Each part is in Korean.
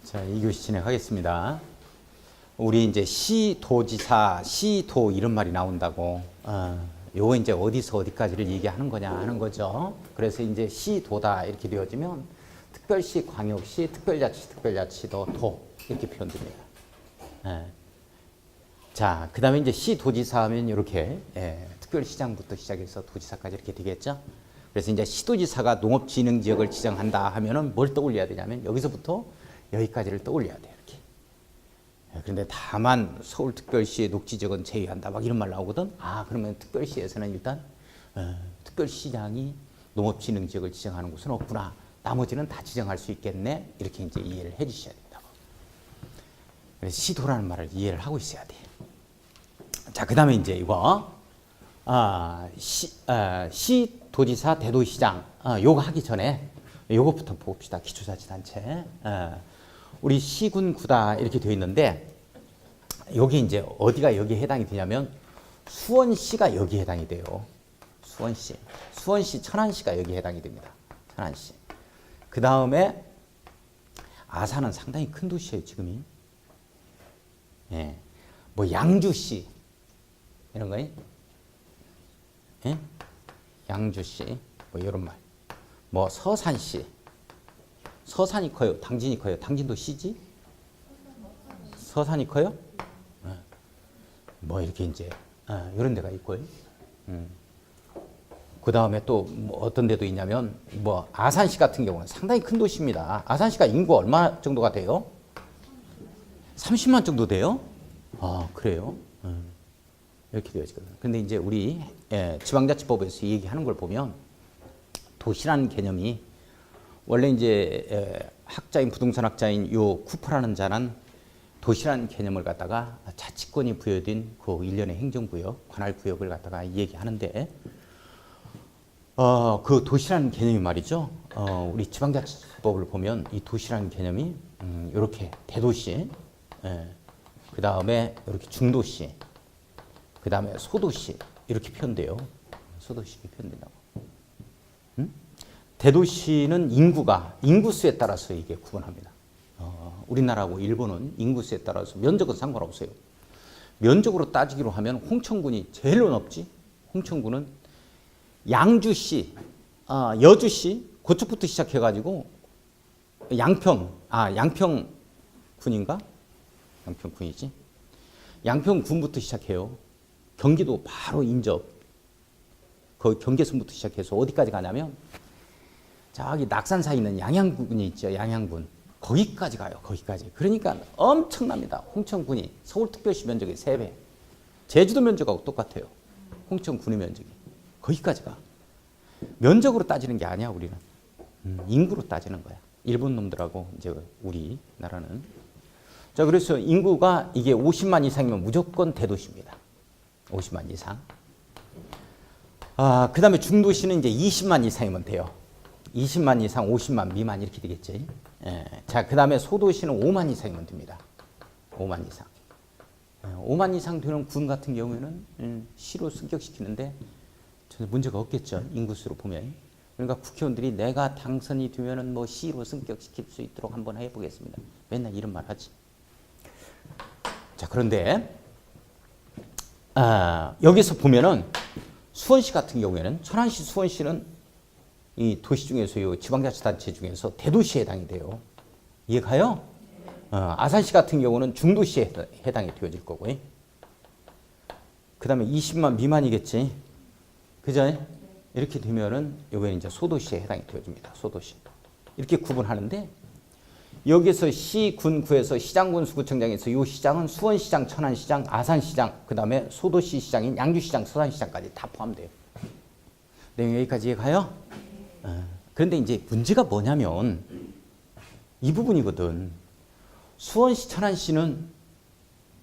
자, 2교시 진행하겠습니다. 우리 이제 시도지사, 시도 이런 말이 나온다고. 요거 이제 어디서 어디까지를 얘기하는 거냐 하는 거죠. 그래서 이제 시도다 이렇게 되어지면 특별시, 광역시, 특별자치, 특별자치도 도 이렇게 표현됩니다. 자, 그 다음에 이제 시도지사 하면 이렇게 특별시장부터 시작해서 도지사까지 이렇게 되겠죠. 그래서 이제 시도지사가 농업진흥지역을 지정한다 하면은 뭘 떠올려야 되냐면 여기서부터 여기까지를 떠올려야 돼요. 이렇게. 그런데 다만 서울특별시의 녹지지역은 제외한다 막 이런 말 나오거든. 그러면 특별시에서는 일단 특별시장이 농업진흥지역을 지정하는 곳은 없구나. 나머지는 다 지정할 수 있겠네. 이렇게 이제 이해를 해주셔야 된다고. 그래서 시도라는 말을 이해를 하고 있어야 돼. 자, 그 다음에 이제 이거 시도지사, 대도시장 요거 하기 전에 요것부터 봅시다. 기초자치단체. 우리 시군 구다 이렇게 되어 있는데 여기 이제 어디가 여기에 해당이 되냐면 수원시가 여기에 해당이 돼요. 수원시, 천안시가 여기에 해당이 됩니다. 천안시. 그 다음에 아산은 상당히 큰 도시예요, 지금이. 뭐 양주시 이런 거예요. 양주시 뭐 이런 말. 뭐 서산시. 서산이 커요? 당진이 커요? 당진도 시지? 서산이 커요? 뭐 이렇게 이제 이런 데가 있고요. 그 다음에 또뭐 어떤 데도 있냐면 뭐 아산시 같은 경우는 상당히 큰 도시입니다. 아산시가 인구 얼마 정도가 돼요? 30만 정도 돼요? 그래요? 이렇게 되어지거든요. 근데 이제 우리 지방자치법에서 얘기하는 걸 보면 도시라는 개념이 원래 이제 학자인 부동산 학자인 요 쿠퍼라는 자는 도시라는 개념을 갖다가 자치권이 부여된 그 일련의 행정구역, 관할구역을 갖다가 얘기하는데 그 도시라는 개념이 말이죠. 우리 지방자치법을 보면 이 도시라는 개념이 이렇게 대도시, 그 다음에 이렇게 중도시, 그 다음에 소도시 이렇게 표현돼요. 소도시 이렇게 표현된다고. 대도시는 인구수에 따라서 이게 구분합니다. 우리나라하고 일본은 인구수에 따라서 면적은 상관없어요. 면적으로 따지기로 하면 홍천군이 제일 높지. 홍천군은 양주시, 여주시 그쪽부터 시작해가지고 양평군인가? 양평군이지. 양평군부터 시작해요. 경기도 바로 인접. 그 경계선부터 시작해서 어디까지 가냐면 저기 낙산사에 있는 양양군이 있죠. 양양군. 거기까지 가요. 거기까지. 그러니까 엄청납니다. 홍천군이 서울특별시 면적의 3배. 제주도 면적하고 똑같아요. 홍천군의 면적이. 거기까지 가. 면적으로 따지는 게 아니야, 우리는. 인구로 따지는 거야. 일본 놈들하고 이제 우리나라는. 자, 그래서 인구가 이게 50만 이상이면 무조건 대도시입니다. 50만 이상. 그 다음에 중도시는 이제 20만 이상이면 돼요. 20만 이상, 50만 미만 이렇게 되겠지. 자, 그 다음에 소도시는 5만 이상이면 됩니다. 5만 이상. 5만 이상 되는 군 같은 경우에는 시로 승격시키는데 전혀 문제가 없겠죠. 인구수로 보면. 그러니까 국회의원들이 내가 당선이 되면은 뭐 시로 승격시킬 수 있도록 한번 해보겠습니다. 맨날 이런 말 하지. 자, 그런데 여기서 보면은 수원시 같은 경우에는 천안시, 수원시는 이 도시 중에서 이 지방자치단체 중에서 대도시에 해당이 돼요. 이해가요? 아산시 같은 경우는 중도시에 해당이 되어질 거고요. 그 다음에 20만 미만이겠지. 그죠? 이렇게 되면은 여기는 이제 소도시에 해당이 되어집니다. 소도시. 이렇게 구분하는데 여기서 시, 군, 구에서 시장군, 수구청장에서 이 시장은 수원시장, 천안시장, 아산시장, 그 다음에 소도시 시장인 양주시장, 서산시장까지 다 포함돼요. 내용 여기까지 이해가요? 그런데 이제 문제가 뭐냐면 이 부분이거든. 수원시, 천안시는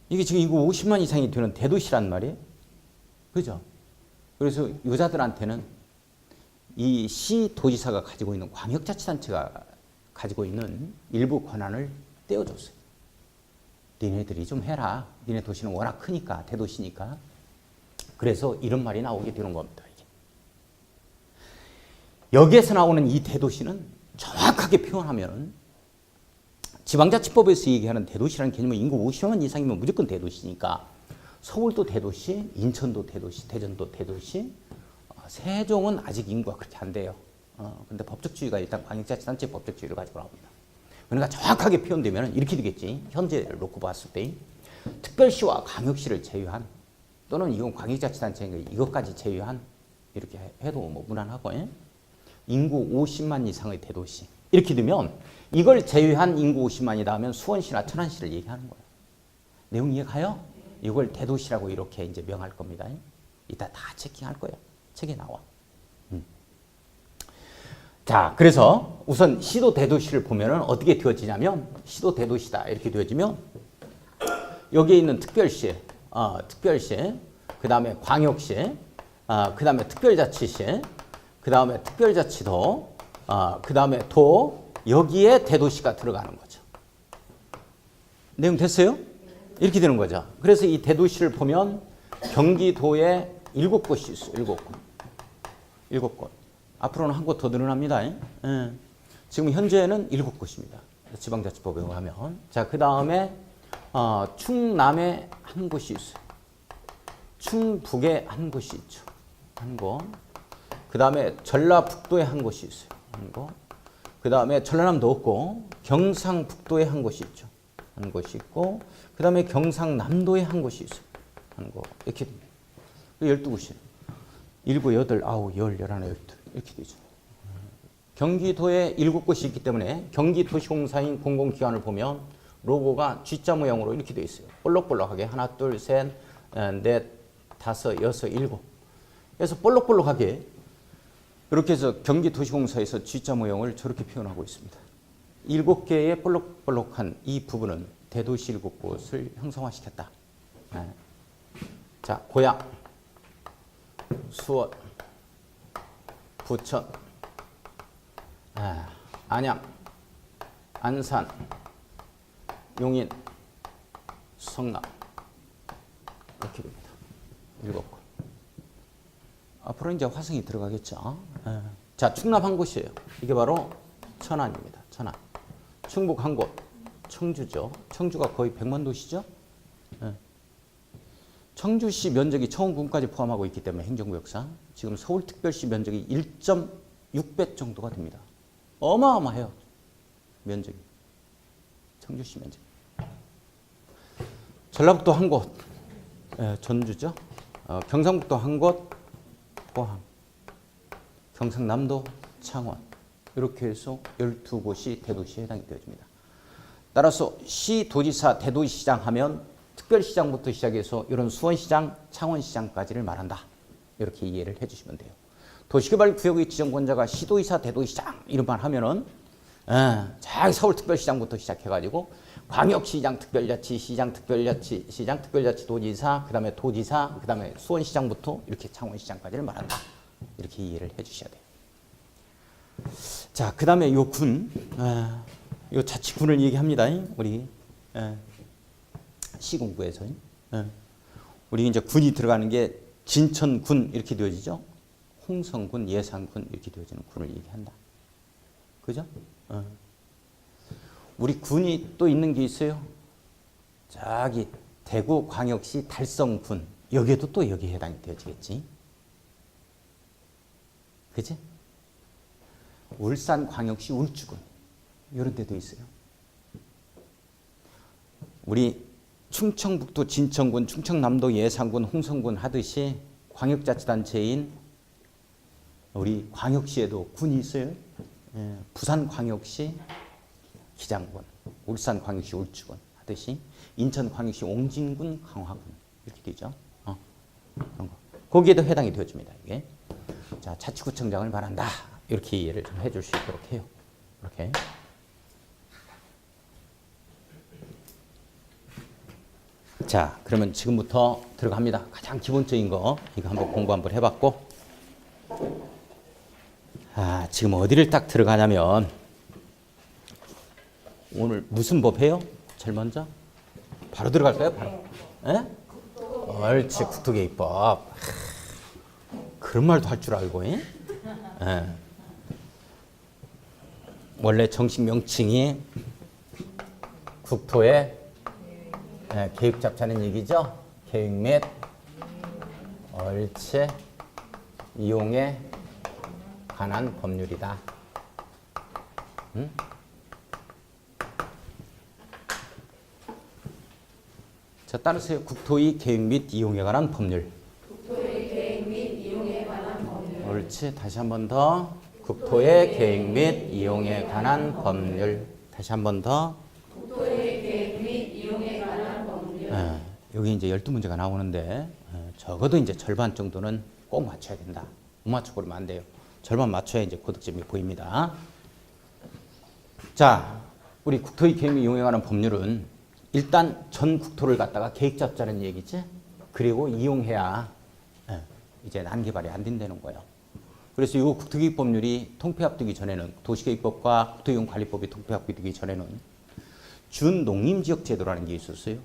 이게 지금 이거 50만 이상이 되는 대도시란 말이에요. 그죠? 그래서 여자들한테는 이 시도지사가 가지고 있는 광역자치단체가 가지고 있는 일부 권한을 떼어줬어요. 니네들이 좀 해라. 니네 도시는 워낙 크니까, 대도시니까. 그래서 이런 말이 나오게 되는 겁니다. 여기에서 나오는 이 대도시는 정확하게 표현하면 지방자치법에서 얘기하는 대도시라는 개념은 인구 50만 이상이면 무조건 대도시니까 서울도 대도시, 인천도 대도시, 대전도 대도시, 세종은 아직 인구가 그렇게 안 돼요. 근데 법적주의가 일단 광역자치단체 법적주의를 가지고 나옵니다. 그러니까 정확하게 표현되면 이렇게 되겠지. 현재를 놓고 봤을 때 특별시와 광역시를 제외한 또는 이건 광역자치단체인 이것까지 제외한 이렇게 해도 뭐 무난하고 인구 50만 이상의 대도시 이렇게 되면 이걸 제외한 인구 50만이다 하면 수원시나 천안시를 얘기하는 거예요. 내용 이해가요? 이걸 대도시라고 이렇게 이제 명할 겁니다. 이따 다 체킹할 거예요. 책에 나와. 자, 그래서 우선 시도 대도시를 보면은 어떻게 되어지냐면 시도 대도시다 이렇게 되어지면 여기에 있는 특별시, 특별시, 그 다음에 광역시, 그 다음에 특별자치시, 그 다음에 특별자치도, 그 다음에 도, 여기에 대도시가 들어가는 거죠. 내용 됐어요? 이렇게 되는 거죠. 그래서 이 대도시를 보면 경기도에 7곳이 있어요. 7곳. 7곳. 앞으로는 한 곳 더 늘어납니다. 지금 현재는 7곳입니다. 지방자치법에 의하면. 자, 그 다음에 충남에 한 곳이 있어요. 충북에 한 곳이 있죠. 한 곳. 그 다음에 전라북도에 한 곳이 있어요. 한 곳. 그 다음에 전라남도 없고 경상북도에 한 곳이 있죠. 한 곳이 있고 그 다음에 경상남도에 한 곳이 있어요. 한 곳. 이렇게 됩니다. 12곳이에요. 7, 8, 9, 10, 11, 12 이렇게 되죠. 경기도에 7곳이 있기 때문에 경기도시공사인 공공기관을 보면 로고가 G자 모양으로 이렇게 되어 있어요. 볼록볼록하게 하나, 둘, 셋, 넷, 다섯, 여섯, 일곱. 그래서 볼록볼록하게 이렇게 해서 경기도시공사에서 G자 모형을 저렇게 표현하고 있습니다. 7개의 볼록볼록한 이 부분은 대도시 7곳을 형성화시켰다. 자, 고양, 수원, 부천, 안양, 안산, 용인, 성남 이렇게 됩니다. 7곳. 앞으로 이제 화성이 들어가겠죠. 자, 충남 한 곳이에요. 이게 바로 천안입니다. 천안. 충북 한 곳, 청주죠. 청주가 거의 100만 도시죠. 청주시 면적이 청운군까지 포함하고 있기 때문에 행정구역상 지금 서울특별시 면적이 1.6배 정도가 됩니다. 어마어마해요. 면적이. 청주시 면적. 전라북도 한 곳, 전주죠. 경상북도 한 곳, 포항. 경상남도, 창원. 이렇게 해서 12곳이 대도시에 해당이 되어집니다. 따라서 시, 도지사, 대도시장 하면 특별시장부터 시작해서 이런 수원시장, 창원시장까지를 말한다. 이렇게 이해를 해주시면 돼요. 도시개발구역의 지정권자가 시도의사, 대도시장 이런 말 하면은 서울특별시장부터 시작해가지고 광역시장, 특별자치, 시장, 특별자치, 시장, 특별자치, 도지사, 그 다음에 도지사, 그 다음에 수원시장부터 이렇게 창원시장까지를 말한다. 이렇게 이해를 해주셔야 돼요. 자, 그 다음에 요 군, 요 자치군을 얘기합니다. 우리 시군구에서 우리 이제 군이 들어가는 게 진천군 이렇게 되어지죠. 홍성군, 예산군 이렇게 되어지는 군을 얘기한다. 그죠? 우리 군이 또 있는 게 있어요. 저기 대구광역시 달성군 여기에도 또 여기에 해당이 되어지겠지. 그지? 울산광역시 울주군 이런 데도 있어요. 우리 충청북도 진천군, 충청남도 예산군, 홍성군 하듯이 광역자치단체인 우리 광역시에도 군이 있어요. 부산광역시 기장군, 울산광역시 울주군 하듯이 인천광역시 옹진군, 강화군 이렇게 되죠. 그런 거. 거기에도 해당이 되어집니다. 이게. 자, 자치구청장을 말한다. 이렇게 이해를 좀 해줄 수 있도록 해요. 이렇게. 자, 그러면 지금부터 들어갑니다. 가장 기본적인 거 이거 한번 공부 한번 해봤고, 지금 어디를 딱 들어가냐면 오늘 무슨 법 해요? 제일 먼저 바로 들어갈까요? 바로. 예? 옳지, 국토개입법. 그런 말도 할 줄 알고. 예? 원래 정식 명칭이 국토의 계획 잡자는 얘기죠. 계획 및 얼체 이용에 관한 법률이다. 자, 따르세요. 국토의 계획 및 이용에 관한 법률. 국토의 계획 및 이용에 관한 법률. 옳지. 다시 한 번 더. 국토의 계획 및 이용에 관한 법률. 다시 한 번 더. 국토의 계획 및 이용에 관한 법률. 여기 이제 12문제가 나오는데 적어도 이제 절반 정도는 꼭 맞춰야 된다. 못 맞춰버리면 안 돼요. 절반 맞춰야 이제 고득점이 보입니다. 자, 우리 국토의 계획 및 이용에 관한 법률은 일단 전 국토를 갖다가 계획 잡자는 얘기지. 그리고 이용해야 이제 난개발이 안 된다는 거예요. 그래서 이 국토계획법률이 통폐합되기 전에는 도시계획법과 국토이용관리법이 통폐합되기 전에는 준농림지역제도라는 게 있었어요.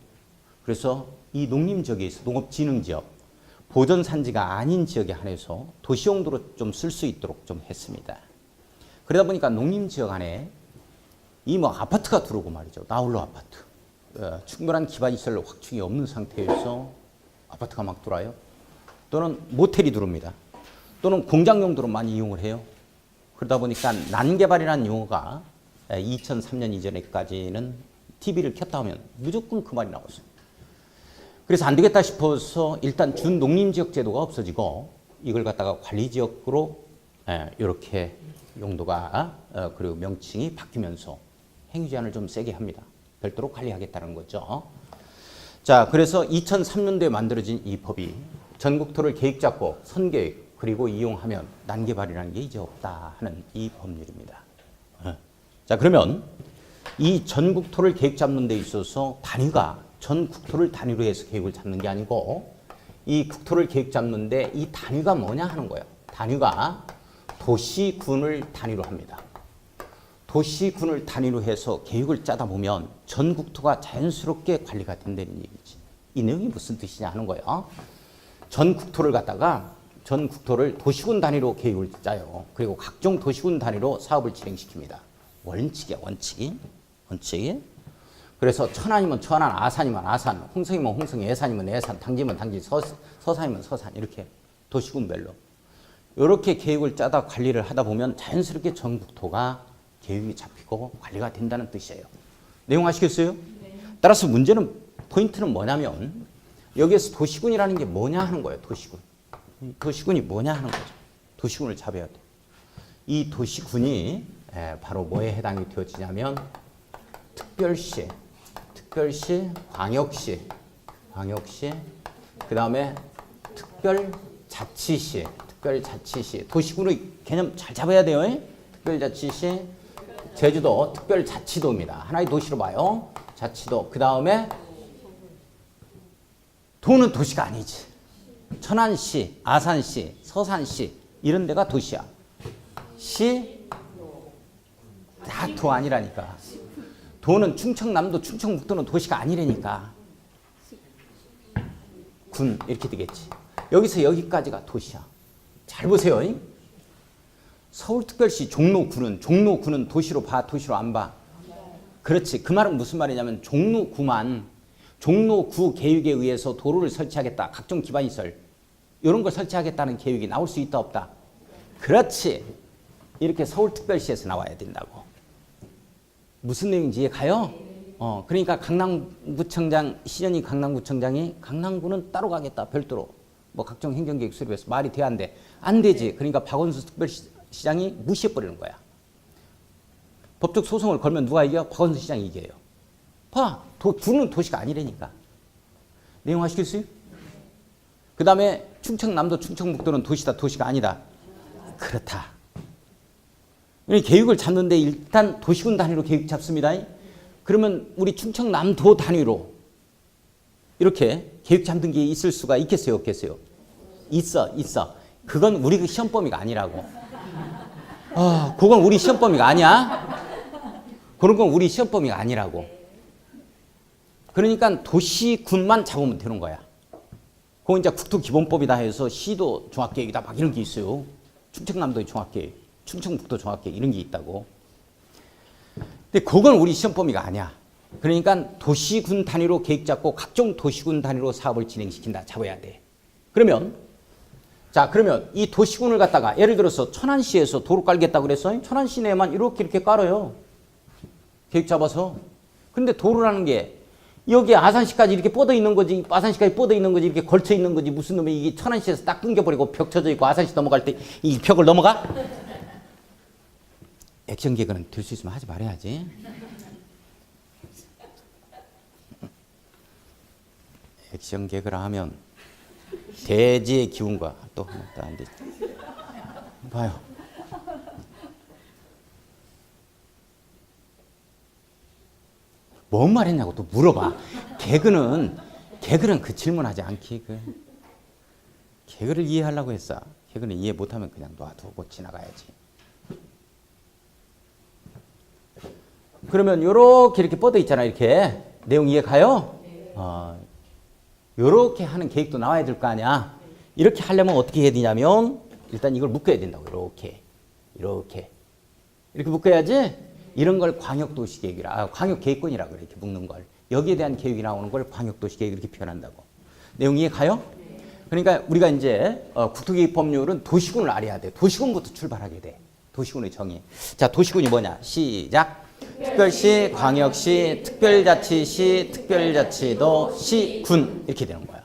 그래서 이 농림지역에 있어 농업진흥지역, 보전산지가 아닌 지역에 한해서 도시용도로 좀 쓸 수 있도록 좀 했습니다. 그러다 보니까 농림지역 안에 이 뭐 아파트가 들어오고 말이죠. 나홀로 아파트. 충분한 기반시설 확충이 없는 상태에서 아파트가 막 들어와요. 또는 모텔이 들어옵니다. 또는 공장 용도로 많이 이용을 해요. 그러다 보니까 난개발이라는 용어가 2003년 이전에까지는 TV를 켰다 하면 무조건 그 말이 나왔어요. 그래서 안 되겠다 싶어서 일단 준농림지역 제도가 없어지고 이걸 갖다가 관리지역으로 이렇게 용도가 그리고 명칭이 바뀌면서 행위 제한을 좀 세게 합니다. 별도로 관리하겠다는 거죠. 자, 그래서 2003년도에 만들어진 이 법이 전국토를 계획 잡고 선계획 그리고 이용하면 난개발이라는 게 이제 없다 하는 이 법률입니다. 자, 그러면 이 전국토를 계획 잡는 데 있어서 단위가 전국토를 단위로 해서 계획을 잡는 게 아니고 이 국토를 계획 잡는데 이 단위가 뭐냐 하는 거예요. 단위가 도시군을 단위로 합니다. 도시군을 단위로 해서 계획을 짜다 보면 전국토가 자연스럽게 관리가 된다는 얘기지. 이 내용이 무슨 뜻이냐 하는 거예요. 전국토를 갖다가 전국토를 도시군 단위로 계획을 짜요. 그리고 각종 도시군 단위로 사업을 진행시킵니다. 원칙이야, 원칙이. 그래서 천안이면 천안, 아산이면 아산, 홍성이면 홍성, 예산이면 예산, 당지면 당지, 서산이면 서산 이렇게 도시군별로 이렇게 계획을 짜다 관리를 하다 보면 자연스럽게 전국토가 계획이 잡히고 관리가 된다는 뜻이에요. 내용 아시겠어요? 네. 따라서 문제는 포인트는 뭐냐면 여기에서 도시군이라는 게 뭐냐 하는 거예요. 도시군이 뭐냐 하는 거죠. 도시군을 잡아야 돼. 이 도시군이 바로 뭐에 해당이 되어지냐면 특별시, 광역시, 그 다음에 특별자치시, 도시군의 개념 잘 잡아야 돼요. 특별자치시, 제주도 특별자치도입니다. 하나의 도시로 봐요. 자치도. 그 다음에 도는 도시가 아니지. 천안시, 아산시, 서산시 이런 데가 도시야. 시, 다 도 아니라니까. 도는 충청남도, 충청북도는 도시가 아니라니까. 군 이렇게 되겠지. 여기서 여기까지가 도시야. 잘 보세요. 서울특별시 종로구는 도시로 봐, 도시로 안 봐? 그렇지. 그 말은 무슨 말이냐면 종로구 계획에 의해서 도로를 설치하겠다. 각종 기반시설 이런 걸 설치하겠다는 계획이 나올 수 있다 없다? 그렇지. 이렇게 서울특별시에서 나와야 된다고. 무슨 내용인지 이해가요? 그러니까 시전이 강남구청장이 강남구는 따로 가겠다. 별도로. 뭐 각종 행정계획 수립해서 말이 돼야 안 돼. 안 되지. 그러니까 박원순 특별시장이 무시해버리는 거야. 법적 소송을 걸면 누가 이겨? 박원순 시장이 이겨요. 봐. 구는 도시가 아니라니까. 내용 아시겠어요? 그 다음에 충청남도, 충청북도는 도시다, 도시가 아니다. 그렇다. 계획을 잡는데 일단 도시군 단위로 계획 잡습니다. 그러면 우리 충청남도 단위로 이렇게 계획 잡는 게 있을 수가 있겠어요, 없겠어요? 있어. 그건 우리 시험 범위가 아니라고. 그건 우리 시험 범위가 아니야. 그런 건 우리 시험 범위가 아니라고. 그러니까 도시군만 잡으면 되는 거야. 그건 이제 국토기본법이다 해서 시도 종합계획이다 막 이런 게 있어요. 충청남도의 종합계획, 충청북도 종합계획 이런 게 있다고. 근데 그건 우리 시험 범위가 아니야. 그러니까 도시군 단위로 계획 잡고 각종 도시군 단위로 사업을 진행시킨다. 잡아야 돼. 그러면 이 도시군을 갖다가 예를 들어서 천안시에서 도로 깔겠다고 그랬어요. 천안시 내에만 이렇게 깔아요. 계획 잡아서. 근데 도로라는 게 여기 아산시까지 이렇게 뻗어 있는 거지, 아산시까지 뻗어 있는 거지, 이렇게 걸쳐 있는 거지. 무슨 놈이 이게 천안시에서 딱 끊겨버리고 벽 쳐져 있고 아산시 넘어갈 때 이 벽을 넘어가? 액션 개그는 될 수 있으면 하지 말아야지. 액션 개그라 하면 대지의 기운과 또 안 돼. 봐요. 뭔 말했냐고 또 물어봐. 개그는 그 질문하지 않기. 개그를 이해하려고 했어. 개그는 이해 못하면 그냥 놔두고 지나가야지. 그러면 이렇게 뻗어 있잖아. 이렇게 내용 이해 가요? 이렇게 하는 계획도 나와야 될 거 아니야. 이렇게 하려면 어떻게 해야 되냐면 일단 이걸 묶어야 된다고. 이렇게 묶어야지. 이런 걸 광역도시계획이라, 광역계획권이라 그래. 이렇게 묶는 걸. 여기에 대한 계획이 나오는 걸 광역도시계획 이렇게 표현한다고. 내용 이해 가요? 그러니까 우리가 이제 국토계획법률은 도시군을 알아야 돼. 도시군부터 출발하게 돼. 도시군의 정의. 자, 도시군이 뭐냐? 시작. 특별시, 광역시, 특별자치시, 특별자치도, 시, 군 이렇게 되는 거야.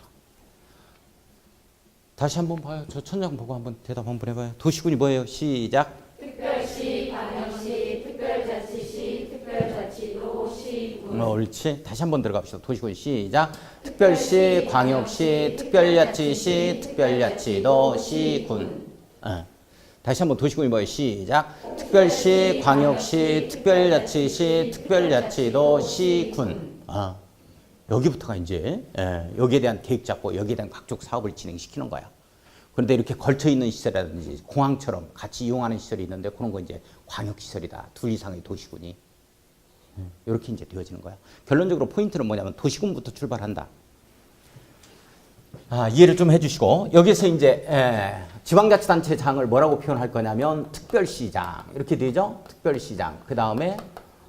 다시 한번 봐요. 저 천장 보고 한번 대답 한번 해봐요. 도시군이 뭐예요? 시작. 특별시, 광역시, 특별자치시, 특별자치도, 시, 군. 옳지. 다시 한번 들어갑시다. 도시군 시작. 특별시, 광역시, 특별자치시, 특별자치도, 시, 군. 다시 한번 도시군이 뭐예요? 시작. 특별시, 광역시, 특별자치시, 특별자치도, 시, 군. 여기부터가 이제 여기에 대한 계획 잡고 여기에 대한 각종 사업을 진행시키는 거야. 그런데 이렇게 걸쳐 있는 시설이라든지 공항처럼 같이 이용하는 시설이 있는데 그런 거 이제 광역시설이다. 둘 이상의 도시군이. 이렇게 이제 되어지는 거야. 결론적으로 포인트는 뭐냐면 도시군부터 출발한다. 이해를 좀 해주시고 여기서 이제 지방자치단체장을 뭐라고 표현할 거냐면 특별시장 이렇게 되죠. 특별시장. 그 다음에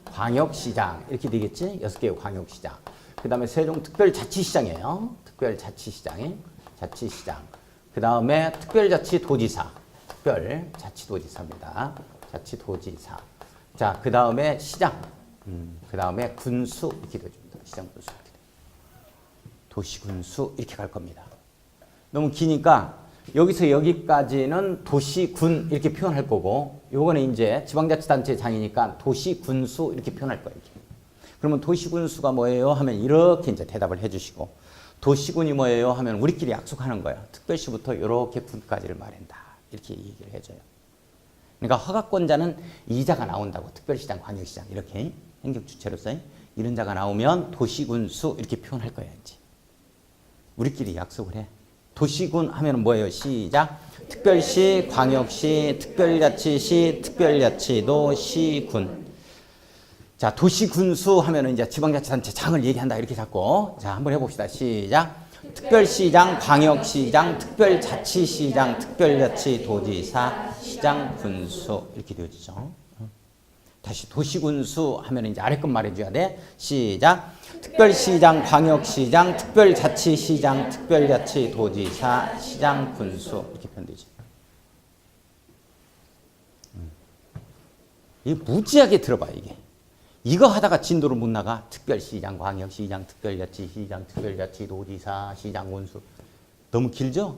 광역시장 이렇게 되겠지. 6개의 광역시장. 그 다음에 세종특별자치시장이에요. 특별자치시장. 그 다음에 특별자치도지사. 특별자치도지사입니다. 자치도지사. 자, 그 다음에 시장. 그 다음에 군수 이렇게 되어줍니다. 시장 군수 이렇게 돼. 도시군수 이렇게 갈 겁니다. 너무 기니까 여기서 여기까지는 도시군 이렇게 표현할 거고 요거는 이제 지방자치단체장이니까 도시군수 이렇게 표현할 거예요. 이렇게. 그러면 도시군수가 뭐예요? 하면 이렇게 이제 대답을 해주시고 도시군이 뭐예요? 하면 우리끼리 약속하는 거예요. 특별시부터 이렇게 군까지를 말한다. 이렇게 얘기를 해줘요. 그러니까 허가권자는 이자가 나온다고. 특별시장, 광역시장 이렇게 행정주체로서 이런 자가 나오면 도시군수 이렇게 표현할 거야. 이제. 우리끼리 약속을 해. 도시군 하면 뭐예요? 시작. 특별시, 광역시, 특별자치시, 특별자치도, 시군. 자, 도시군수 하면은 이제 지방자치단체장을 얘기한다. 이렇게 잡고. 자, 한번 해봅시다. 시작. 특별시장, 광역시장, 특별자치시장, 특별자치도지사, 시장, 군수. 이렇게 되어지죠. 다시 도시군수 하면 이제 아래 것 말해줘야 돼. 시작. 특별시장, 광역시장, 특별자치시장, 특별자치도지사, 시장, 군수. 이렇게 표현되죠. 이게 무지하게 들어봐, 이게. 이거 하다가 진도를 못 나가. 특별시장, 광역시장, 특별자치시장, 특별자치도지사, 시장, 군수. 너무 길죠?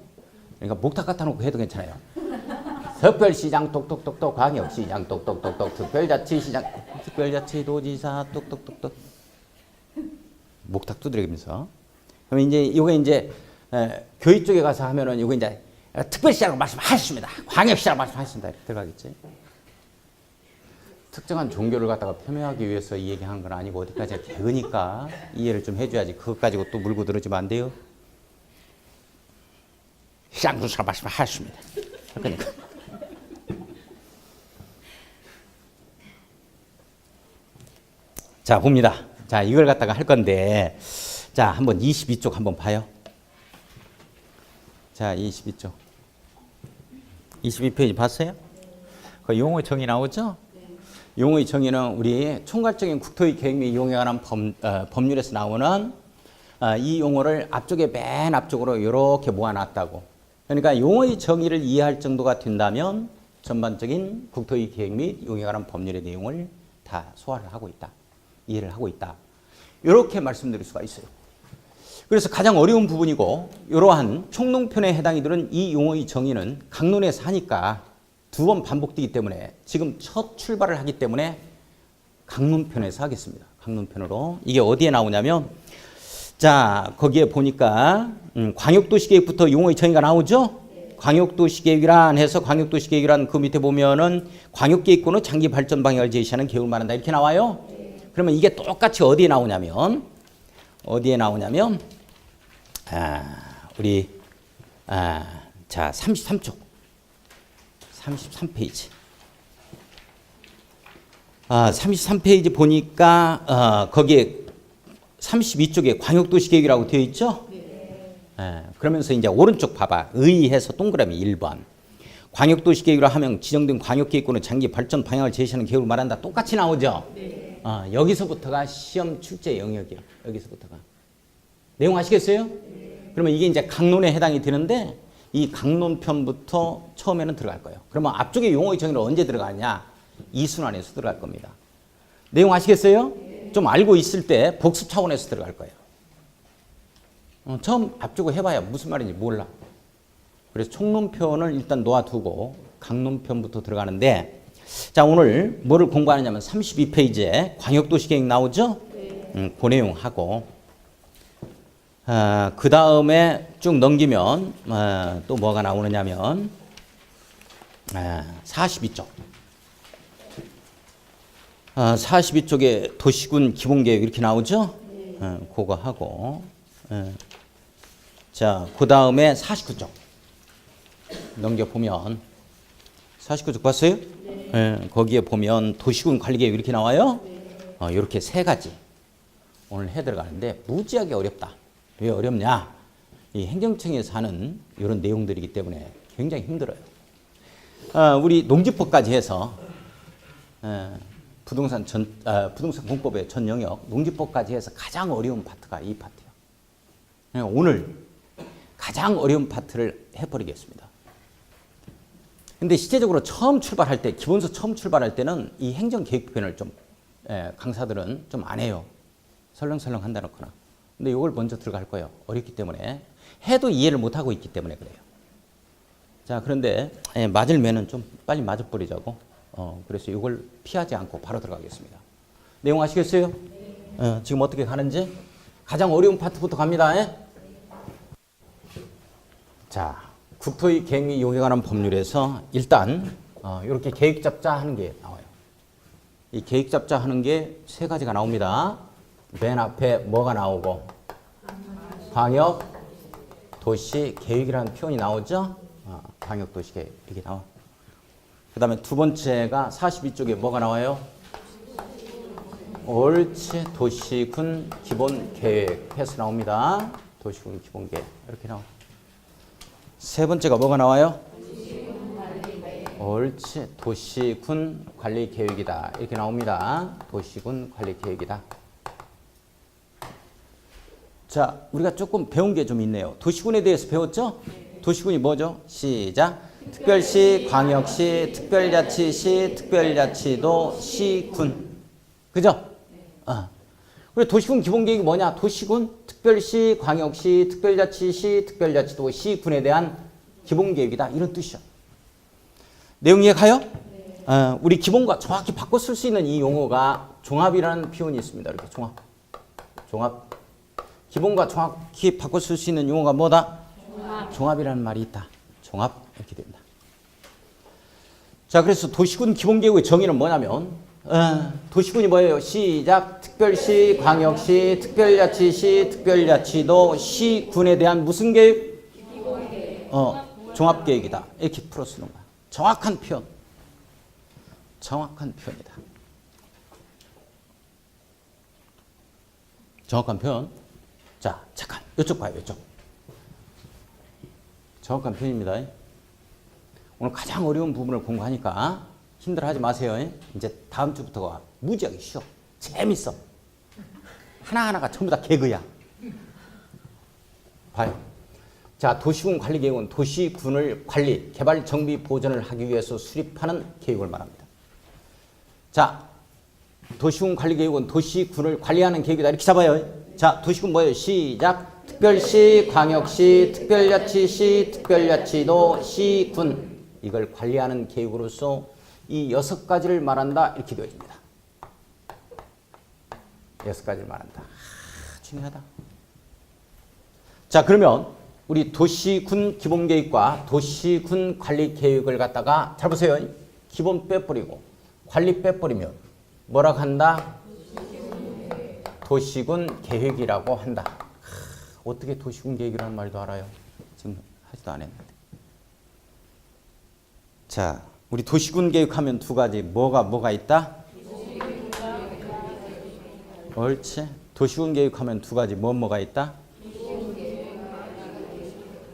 그러니까 목탁 갖다 놓고 해도 괜찮아요. 특별시장 똑똑똑똑, 광역시장 똑똑똑똑, 특별자치시장, 특별자치도지사 똑똑똑똑. 목탁 두드리면서. 그럼 이제 이거 이제 교육 쪽에 가서 하면은 이거 이제 특별시라고 말씀하셨습니다. 광역시라고 말씀하셨습니다. 이렇게 들어가겠지. 특정한 종교를 갖다가 폄훼하기 위해서 이 얘기하는 건 아니고 어디까지 개그니까 이해를 좀 해줘야지. 그것 가지고 또 물고 들어주면 안 돼요. 시장 군수라고 말씀하셨습니다. 그러니까. 자, 봅니다. 자, 이걸 갖다가 할 건데, 자, 한번 22쪽 한번 봐요. 자, 22쪽. 22페이지 봤어요? 그 용어 정의 나오죠? 용어의 정의는 우리 총괄적인 국토의 계획 및 이용에 관한 법률에서 나오는 이 용어를 앞쪽에 맨 앞쪽으로 이렇게 모아놨다고. 그러니까 용어의 정의를 이해할 정도가 된다면 전반적인 국토의 계획 및 이용에 관한 법률의 내용을 다 소화를 하고 있다. 이해를 하고 있다. 이렇게 말씀드릴 수가 있어요. 그래서 가장 어려운 부분이고 이러한 총론편에 해당이 되는 이 용어의 정의는 강론에서 하니까 두 번 반복되기 때문에 지금 첫 출발을 하기 때문에 강론편에서 하겠습니다. 강론편으로. 이게 어디에 나오냐면 자 거기에 보니까 광역도시계획부터 용어의 정의가 나오죠. 광역도시계획이란 해서 광역도시계획이란 그 밑에 보면은 광역계획권의 장기 발전 방향을 제시하는 계획을 말한다 이렇게 나와요. 그러면 이게 똑같이 어디에 나오냐면 자 33쪽 33페이지 33페이지 보니까 거기에 32쪽에 광역도시계획이라고 되어 있죠. 그러면서 이제 오른쪽 봐봐. 의해서 동그라미 1번. 광역도시계획이라 하면 지정된 광역계획권의 장기 발전 방향을 제시하는 계획을 말한다. 똑같이 나오죠. 여기서부터가 시험 출제 영역이야. 여기서부터가. 내용 아시겠어요? 그러면 이게 이제 강론에 해당이 되는데 이 강론편부터 처음에는 들어갈 거예요. 그러면 앞쪽에 용어의 정의는 언제 들어가냐? 이 순환에서 들어갈 겁니다. 내용 아시겠어요? 좀 알고 있을 때 복습 차원에서 들어갈 거예요. 처음 앞쪽을 해봐야 무슨 말인지 몰라. 그래서 총론편을 일단 놓아두고 강론편부터 들어가는데 자 오늘 뭐를 공부하느냐면 32페이지에 광역도시계획 나오죠? 그 내용하고 그 다음에 쭉 넘기면 또 뭐가 나오느냐면 42쪽 42쪽에 도시군 기본계획 이렇게 나오죠? 그거 하고 자 그 다음에 49쪽 넘겨보면 49쪽 봤어요? 거기에 보면 도시군 관리계획 이렇게 나와요? 이렇게 세 가지 오늘 해 들어가는데 무지하게 어렵다. 왜 어렵냐? 이 행정청에서 하는 이런 내용들이기 때문에 굉장히 힘들어요. 우리 농지법까지 해서 부동산 공법의 전 영역 농지법까지 해서 가장 어려운 파트가 이 파트예요. 오늘 가장 어려운 파트를 해버리겠습니다. 근데 실제적으로 처음 출발할 때 기본서 처음 출발할 때는 이 행정계획편을 좀 강사들은 좀 안 해요. 설렁설렁 한다놓거나. 근데 이걸 먼저 들어갈 거예요. 어렵기 때문에. 해도 이해를 못하고 있기 때문에 그래요. 자, 그런데 맞을 매는 좀 빨리 맞아버리자고. 그래서 이걸 피하지 않고 바로 들어가겠습니다. 내용 아시겠어요? 지금 어떻게 가는지? 가장 어려운 파트부터 갑니다. 자, 국토의 계획 및 이용에 관한 법률에서 일단 이렇게 계획잡자 하는 게 나와요. 이 계획잡자 하는 게 세 가지가 나옵니다. 맨 앞에 뭐가 나오고 광역 도시 계획이라는 표현이 나오죠. 광역 도시 계획 이게 나와. 그 다음에 두 번째가 42쪽에 뭐가 나와요? 옳지. 도시군 기본 계획 해서 나옵니다. 도시군 기본 계획 이렇게 나와. 세 번째가 뭐가 나와요? 옳지. 도시군 관리 계획이다 이렇게 나옵니다. 도시군 관리 계획이다. 자, 우리가 조금 배운 게 좀 있네요. 도시군에 대해서 배웠죠? 도시군이 뭐죠? 시작. 특별시, 광역시, 특별자치시, 특별자치도, 시군. 그죠? 그리고 도시군 기본계획이 뭐냐? 도시군, 특별시, 광역시, 특별자치시, 특별자치도, 시군에 대한 기본계획이다. 이런 뜻이죠. 내용 이해가요? 우리 기본과 정확히 바꿔 쓸 수 있는 이 용어가 종합이라는 표현이 있습니다. 이렇게 종합. 기본과 정확히 바꿔 쓸 수 있는 용어가 뭐다? 종합이라는 말이 있다. 종합 이렇게 됩니다. 자, 그래서 도시군 기본계획의 정의는 뭐냐면 도시군이 뭐예요? 시작. 특별시, 광역시, 특별자치시, 특별자치도, 시군에 대한 무슨 계획? 기본계획. 종합계획이다. 이렇게 풀어 쓰는 거야. 정확한 표현. 정확한 표현이다. 정확한 표현. 자, 잠깐. 이쪽 봐요. 이쪽. 정확한 표현입니다. 오늘 가장 어려운 부분을 공부하니까 힘들어하지 마세요. 이제 다음 주부터가 무지하게 쉬워. 재밌어. 하나하나가 전부 다 개그야. 봐요. 자, 도시군 관리계획은 도시군을 관리, 개발, 정비, 보존을 하기 위해서 수립하는 계획을 말합니다. 자, 도시군 관리계획은 도시군을 관리하는 계획이다. 이렇게 잡아요. 자, 도시군 뭐예요? 시작. 특별시, 광역시, 특별자치시, 특별자치도, 시군. 이걸 관리하는 계획으로서 이 6가지를 말한다. 이렇게 되어집니다. 6가지를 말한다. 중요하다. 자, 그러면 우리 도시군 기본계획과 도시군 관리계획을 갖다가 잘 보세요. 기본 빼버리고 관리 빼버리면 뭐라고 한다? 도시군 계획이라고 한다. 어떻게 도시군 계획이라는 말도 알아요? 지금 하지도 않았는데. 자, 우리 도시군 계획하면 2가지. 뭐가 있다? 옳지. 도시군 계획하면 2가지. 뭐가 있다?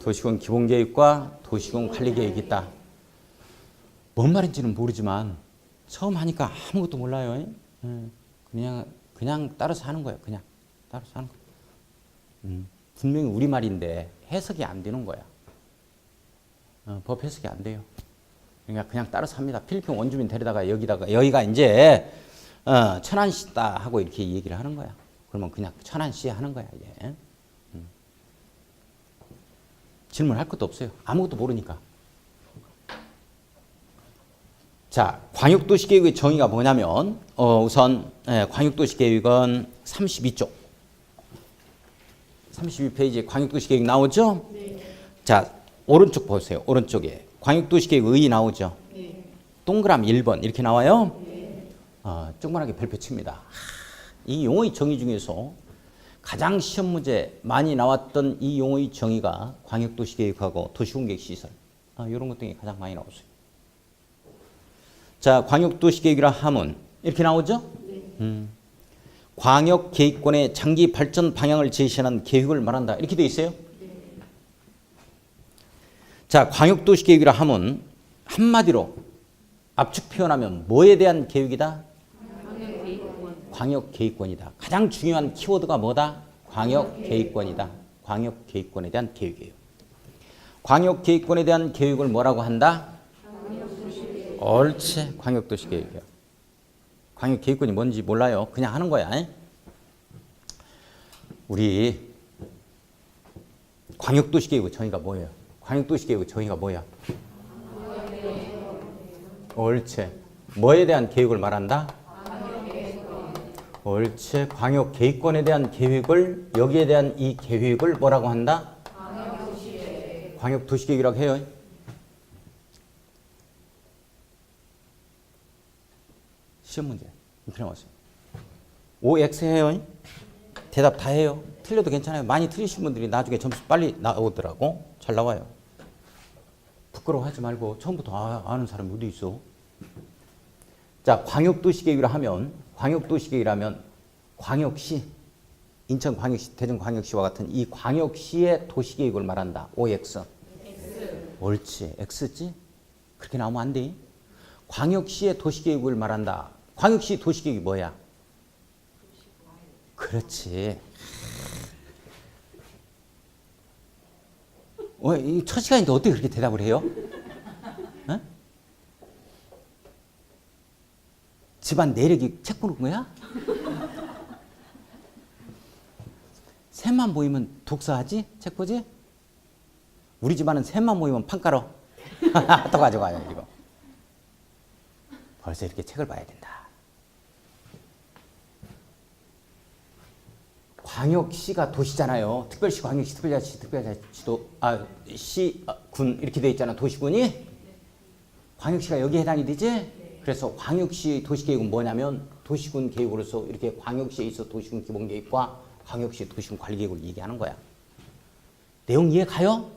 도시군 기본계획과 도시군 관리계획이 있다. 뭔 말인지는 모르지만 처음 하니까 아무것도 몰라요. 그냥 따라서 하는 거예요. 그냥 따라서 하는 거예요. 분명히 우리말인데 해석이 안 되는 거야. 법 해석이 안 돼요. 그러니까 그냥 따라서 합니다. 필리핀 원주민 데려다가 여기가 이제 천안시다 하고 이렇게 얘기를 하는 거야. 그러면 그냥 천안시 하는 거야. 이제. 질문할 것도 없어요. 아무것도 모르니까. 자, 광역도시계획의 정의가 뭐냐면 우선 광역도시계획은 32쪽. 32페이지에 광역도시계획 나오죠? 네. 자, 오른쪽 보세요. 오른쪽에 광역도시계획의 나오죠? 네. 동그라미 1번 이렇게 나와요? 네. 조그만하게 별표 칩니다. 이 용어의 정의 중에서 가장 시험 문제 많이 나왔던 이 용어의 정의가 광역도시계획하고 도시군계획시설 이런 것 등이 가장 많이 나왔어요. 자, 광역도시계획이라 하면 이렇게 나오죠? 네. 광역계획권의 장기 발전 방향을 제시하는 계획을 말한다. 이렇게 돼 있어요. 네. 자, 광역도시계획이라 하면 한마디로 압축 표현하면 뭐에 대한 계획이다? 광역계획권이다. 가장 중요한 키워드가 뭐다? 광역계획권이다. 광역계획권에 대한 계획이에요. 광역계획권에 대한 계획을 뭐라고 한다? 옳지. 광역도시계획이요. 광역계획권이 뭔지 몰라요. 그냥 하는 거야. 우리 광역도시계획의 정의가 뭐예요? 광역도시계획의 정의가 뭐야? 옳지. 뭐에 대한 계획을 말한다? 옳지. 광역계획권에 대한 계획을, 여기에 대한 이 계획을 뭐라고 한다? 광역도시계획이라고 해요. 시험 문제 이렇게 나왔어요. OX 해요. 대답 다 해요. 틀려도 괜찮아요. 많이 틀리신 분들이 나중에 점수 빨리 나오더라고. 잘 나와요. 부끄러워하지 말고 처음부터 아는 사람이 어디 있어. 자, 광역도시계획이라 하면 광역도시계획이라면 광역시, 인천광역시, 대전광역시와 같은 이 광역시의 도시계획을 말한다. OX. 옳지. X지? 그렇게 나오면 안 돼. 광역시의 도시계획을 말한다. 광역시 도시계획이 뭐야? 그렇지. 이 첫 시간인데 어떻게 그렇게 대답을 해요? 어? 집안 내력이 책 보는 거야? 셋만 모이면 독서하지? 책 보지? 우리 집안은 셋만 모이면 판 깔어. 또 가져가요, 이거. 벌써 이렇게 책을 봐야 된다. 광역시가 도시잖아요. 특별시, 광역시, 특별자치, 특별자치도, 시, 군 이렇게 돼 있잖아. 도시군이. 광역시가 여기에 해당이 되지? 그래서 광역시 도시계획은 뭐냐면 도시군 계획으로서 이렇게 광역시에 있어 도시군 기본계획과 광역시 도시군 관리계획을 얘기하는 거야. 내용 이해 가요?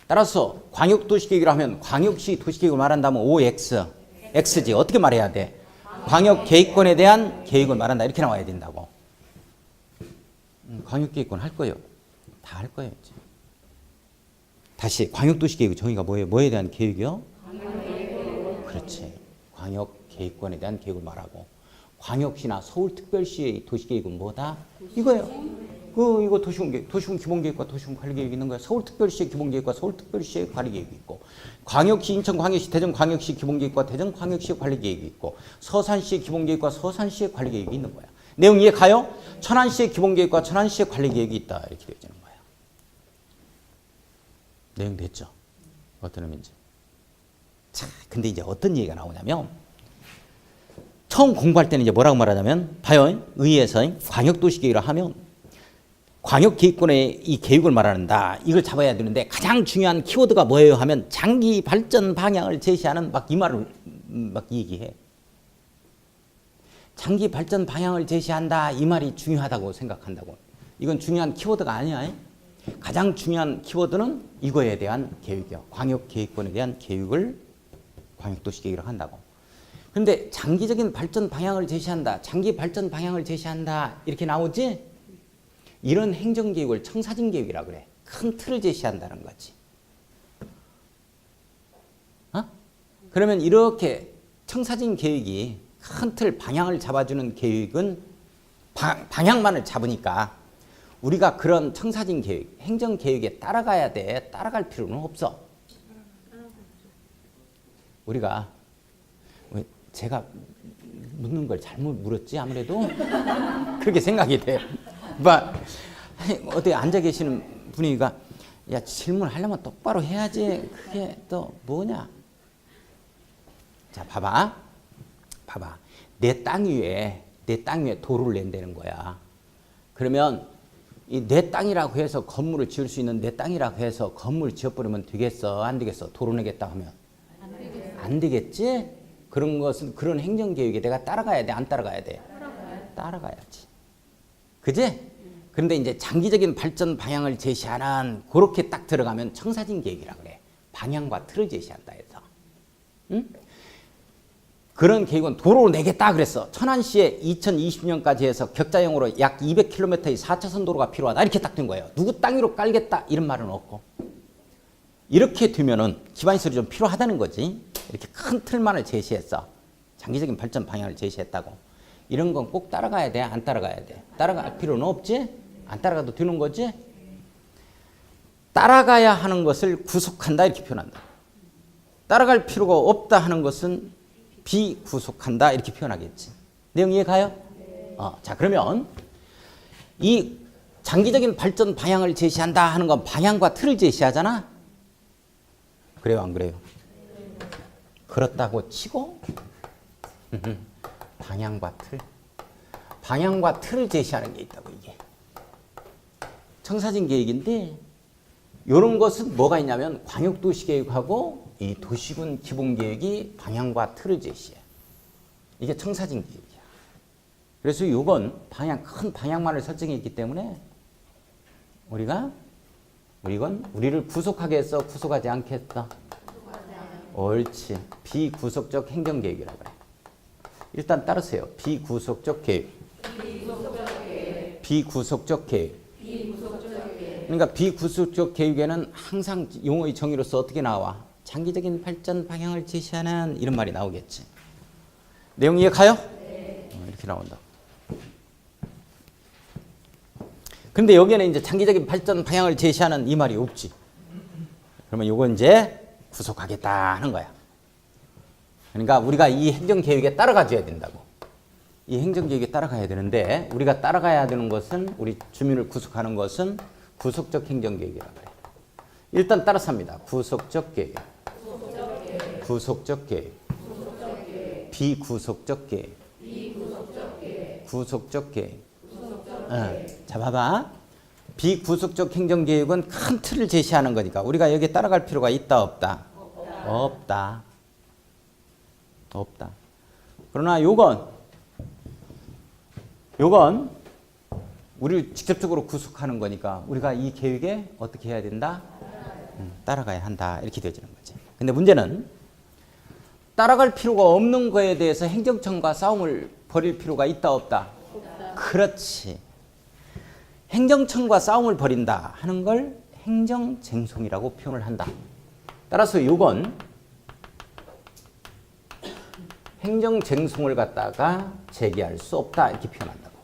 따라서 광역도시계획이라 하면 광역시 도시계획을 말한다면 OX, X지. 어떻게 말해야 돼? 광역계획권에 대한 계획을 말한다. 이렇게 나와야 된다고. 광역계획권 할 거예요. 다 할 거예요. 이제. 다시 광역도시계획의 정의가 뭐예요? 뭐에 대한 계획이요? 그렇지. 광역계획권에 대한 계획을 말하고 광역시나 서울특별시의 도시계획은 뭐다? 이거예요. 이거 도시군 기본계획과 도시군 관리계획이 있는 거야. 서울특별시의 기본계획과 서울특별시의 관리계획이 있고 광역시, 인천광역시, 대전광역시 기본계획과 대전광역시의 관리계획이 있고 서산시의 기본계획과 서산시의 관리계획이 있는 거야. 내용 이해 가요? 천안시의 기본계획과 천안시의 관리계획이 있다. 이렇게 되어지는 거야. 내용 됐죠? 어떤 의미인지. 자, 근데 이제 어떤 얘기가 나오냐면 처음 공부할 때는 이제 뭐라고 말하냐면 봐요. 의회에서 광역도시계획을 하면 광역계획권의 이 계획을 말하는다. 이걸 잡아야 되는데 가장 중요한 키워드가 뭐예요 하면 장기 발전 방향을 제시하는 막 이 말을 막 얘기해. 장기 발전 방향을 제시한다. 이 말이 중요하다고 생각한다고. 이건 중요한 키워드가 아니야. 가장 중요한 키워드는 이거에 대한 계획이야. 광역계획권에 대한 계획을 광역도시계획을 한다고. 그런데 장기적인 발전 방향을 제시한다. 장기 발전 방향을 제시한다. 이렇게 나오지? 이런 행정계획을 청사진계획이라고 그래. 큰 틀을 제시한다는 거지. 그러면 이렇게 청사진계획이 큰 틀 방향을 잡아주는 계획은 방향만을 잡으니까 우리가 그런 청사진계획, 행정계획에 따라가야 돼. 따라갈 필요는 없어. 우리가 제가 묻는 걸 잘못 물었지 아무래도 그렇게 생각이 돼. 어디 앉아 계시는 분위기가 야 질문하려면 똑바로 해야지. 그게 또 뭐냐. 자 봐봐. 내 땅 위에 도로를 낸다는 거야. 그러면 이 내 땅이라고 해서 건물을 지을 수 있는 내 땅이라고 해서 건물을 지어버리면 되겠어? 안 되겠어? 도로 내겠다 하면 안 되겠지? 그런 것은 그런 행정계획에 내가 따라가야 돼? 안 따라가야 돼? 따라가야지. 그지? 그런데 이제 장기적인 발전 방향을 제시하는 그렇게 딱 들어가면 청사진계획이라고 그래. 방향과 틀을 제시한다 해서. 응? 그런 계획은 도로를 내겠다 그랬어. 천안시에 2020년까지 해서 격자형으로 약 200km의 4차선 도로가 필요하다. 이렇게 딱 된 거예요. 누구 땅 위로 깔겠다 이런 말은 없고. 이렇게 되면은 기반시설이 좀 필요하다는 거지. 이렇게 큰 틀만을 제시했어. 장기적인 발전 방향을 제시했다고. 이런 건 꼭 따라가야 돼? 안 따라가야 돼? 따라갈 필요는 없지? 안 따라가도 되는 거지? 따라가야 하는 것을 구속한다 이렇게 표현한다. 따라갈 필요가 없다 하는 것은 비구속한다 이렇게 표현하겠지. 내용 이해 가요? 자 그러면 이 장기적인 발전 방향을 제시한다 하는 건 방향과 틀을 제시하잖아. 그래요 안 그래요? 그렇다고 치고 방향과 틀을 제시하는 게 있다고. 이게 청사진 계획인데 이런 것은 뭐가 있냐면 광역도시계획하고 이 도시군 기본계획이 방향과 틀을 제시해. 이게 청사진 계획이야. 그래서 이건 큰 방향만을 설정했기 때문에 우리를 구속하게 했어? 구속하지 않겠어? 옳지. 비구속적 행정계획이라고 그래. 일단 따르세요. 비구속적 계획. 비구속적 계획. 그러니까 비구속적 계획에는 항상 용어의 정의로서 어떻게 나와? 장기적인 발전 방향을 제시하는 이런 말이 나오겠지. 내용 이해 가요? 이렇게 나온다. 근데 여기에는 이제 장기적인 발전 방향을 제시하는 이 말이 없지. 그러면 요건 이제 구속하겠다 하는 거야. 그러니까 우리가 이 행정계획에 따라가 줘야 된다고. 이 행정계획에 따라가야 되는데 우리가 따라가야 되는 것은 우리 주민을 구속하는 것은 구속적 행정계획이라고 해요. 일단 따라서 합니다. 구속적 계획. 구속적 계획. 비구속적 계획. 구속적 계획. 자 봐봐. 비구속적 행정계획은 큰 틀을 제시하는 거니까 우리가 여기에 따라갈 필요가 있다 없다? 없다. 그러나 요건 우리를 직접적으로 구속하는 거니까 우리가 이 계획에 어떻게 해야 된다? 따라가야 한다. 이렇게 되어지는 거지. 근데 문제는 따라갈 필요가 없는 거에 대해서 행정청과 싸움을 벌일 필요가 있다 없다? 그렇지. 행정청과 싸움을 벌인다 하는 걸 행정쟁송이라고 표현을 한다. 따라서 이건 행정쟁송을 갖다가 제기할 수 없다 이렇게 표현한다고.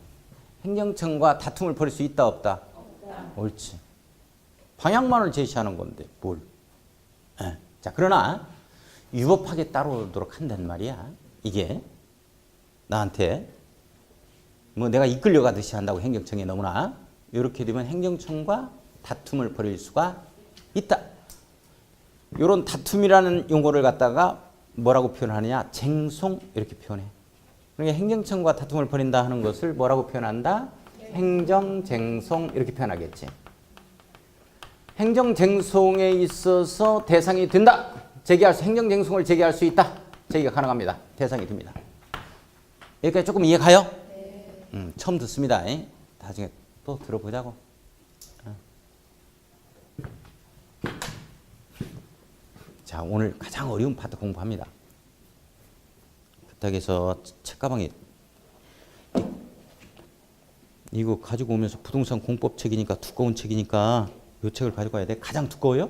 행정청과 다툼을 벌일 수 있다 없다? 없다. 옳지. 방향만을 제시하는 건데 뭘. 자, 그러나 위법하게 따라오도록 한단 말이야. 이게 나한테 뭐 내가 이끌려가듯이 한다고 행정청에 너무나 이렇게 되면 행정청과 다툼을 벌일 수가 있다. 이런 다툼이라는 용어를 갖다가 뭐라고 표현하느냐? 쟁송 이렇게 표현해. 그러니까 행정청과 다툼을 벌인다 하는 것을 뭐라고 표현한다? 행정쟁송 이렇게 표현하겠지. 행정쟁송에 있어서 대상이 된다. 제기할 수, 행정쟁송을 제기할 수 있다. 제기가 가능합니다. 대상이 됩니다. 여기까지 조금 이해가요? 네. 처음 듣습니다. 나중에 또 들어보자고. 자, 오늘 가장 어려운 파트 공부합니다. 부탁해서 책가방에 이거 가지고 오면서 부동산 공법 책이니까 두꺼운 책이니까 이 책을 가지고 와야 돼. 가장 두꺼워요?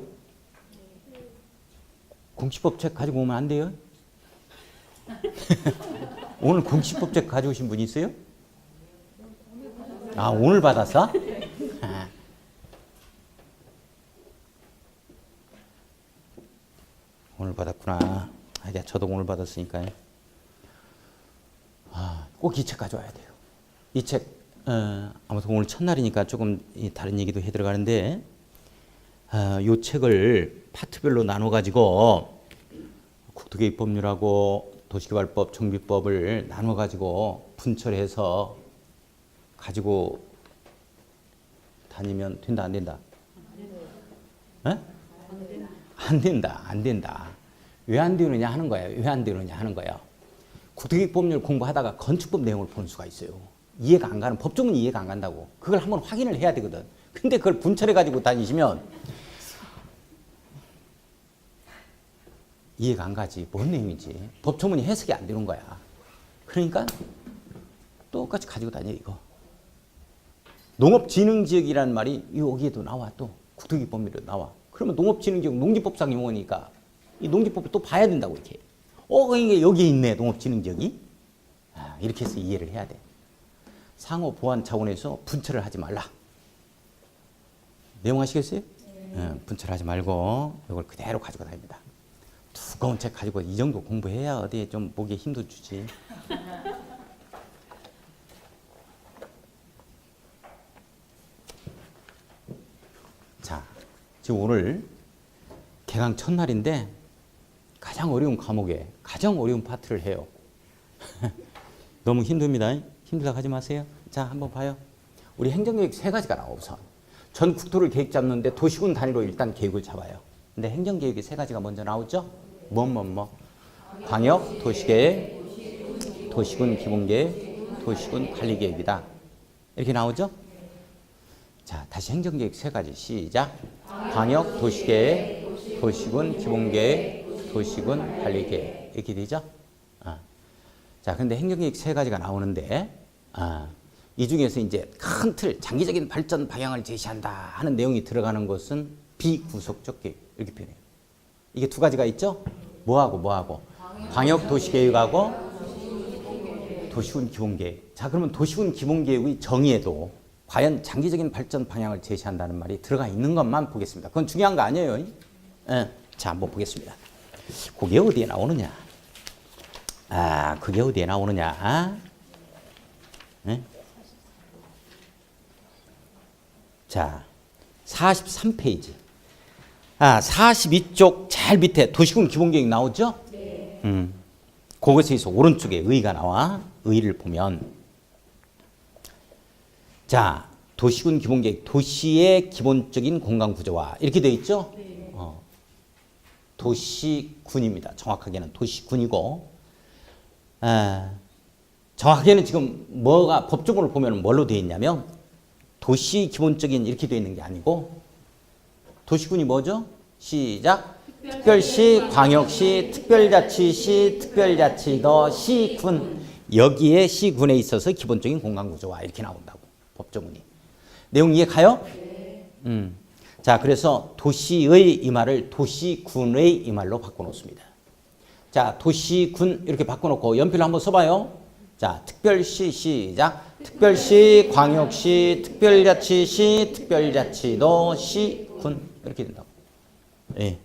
공시법 책 가지고 오면 안 돼요? 오늘 공시법 책 가져오신 분 있어요? 아, 오늘 받았어? 오늘 받았구나. 아, 저도 오늘 받았으니까. 꼭 이 책 가져와야 돼요. 이 책, 아무튼 오늘 첫날이니까 조금 다른 얘기도 해 들어가는데, 이 책을 파트별로 나눠가지고, 국토개입법률하고 도시개발법, 정비법을 나눠가지고 분철해서 가지고 다니면 된다, 안 된다? 안 된다, 안 된다. 왜 안 되느냐 하는 거예요. 왜 안 되느냐 하는 거예요. 국토개입법률 공부하다가 건축법 내용을 보는 수가 있어요. 이해가 안 가는, 법조문 이해가 안 간다고. 그걸 한번 확인을 해야 되거든. 근데 그걸 분철해가지고 다니시면 이해가 안 가지. 뭔 내용인지. 법조문이 해석이 안 되는 거야. 그러니까 똑같이 가지고 다녀, 이거. 농업진흥지역이라는 말이 여기에도 나와, 또. 국토개입법률에도 나와. 그러면 농업진흥지역 농지법상 용어니까 이 농지법을 또 봐야 된다고, 이렇게. 이게 여기에 있네, 농업진흥지역이. 이렇게 해서 이해를 해야 돼. 상호 보완 차원에서 분철을 하지 말라. 내용 아시겠어요? 분철하지 말고 이걸 그대로 가지고 다닙니다. 두꺼운 책 가지고 이 정도 공부해야 어디에 좀 목에 힘도 주지. 자, 지금 오늘 개강 첫날인데 가장 어려운 과목에 가장 어려운 파트를 해요. 너무 힘듭니다. 힘들다고 하지 마세요. 자, 한번 봐요. 우리 행정계획 세 가지가 나와, 우선. 전 국토를 계획 잡는데 도시군 단위로 일단 계획을 잡아요. 근데 행정계획이 세 가지가 먼저 나오죠? 광역, 도시계획, 도시군 기본계획, 도시군 관리계획이다. 이렇게 나오죠? 자, 다시 행정계획 세 가지 시작. 광역, 도시계획, 도시군 기본계획, 도시군 관리계획. 이렇게 되죠? 자, 근데 행정계획 세 가지가 나오는데, 이 중에서 이제 큰 틀, 장기적인 발전 방향을 제시한다 하는 내용이 들어가는 것은 비구속적 계획. 이렇게 표현해요. 이게 두 가지가 있죠? 뭐하고? 광역 도시계획하고 도시군 기본계획. 자, 그러면 도시군 기본계획의 정의에도 과연 장기적인 발전 방향을 제시한다는 말이 들어가 있는 것만 보겠습니다. 그건 중요한 거 아니에요. 자, 한번 보겠습니다. 그게 어디에 나오느냐? 그게 어디에 나오느냐? 자, 43페이지. 42쪽 제일 밑에 도시군 기본계획 나오죠? 네. 그것에서 오른쪽에 의가 나와. 의를 보면, 자, 도시군 기본계획, 도시의 기본적인 공간 구조화 이렇게 되어 있죠? 네. 도시군입니다. 정확하게는 도시군이고, 정확하게는 지금 뭐가 법조문을 보면 뭘로 되어 있냐면 도시 기본적인 이렇게 되어 있는 게 아니고 도시군이 뭐죠? 시작. 특별시, 광역시, 특별자치시, 특별자치도, 시군. 여기에 시군에 있어서 기본적인 공간구조화 이렇게 나온다고 법조문이. 내용 이해 가요? 네. 자, 그래서 도시의 이 말을 도시군의 이 말로 바꿔놓습니다. 자, 도시, 군 이렇게 바꿔놓고 연필로 한번 써봐요. 자, 특별시 시작. 특별시, 광역시, 특별자치시, 특별자치도, 시, 군 이렇게 된다고. 예.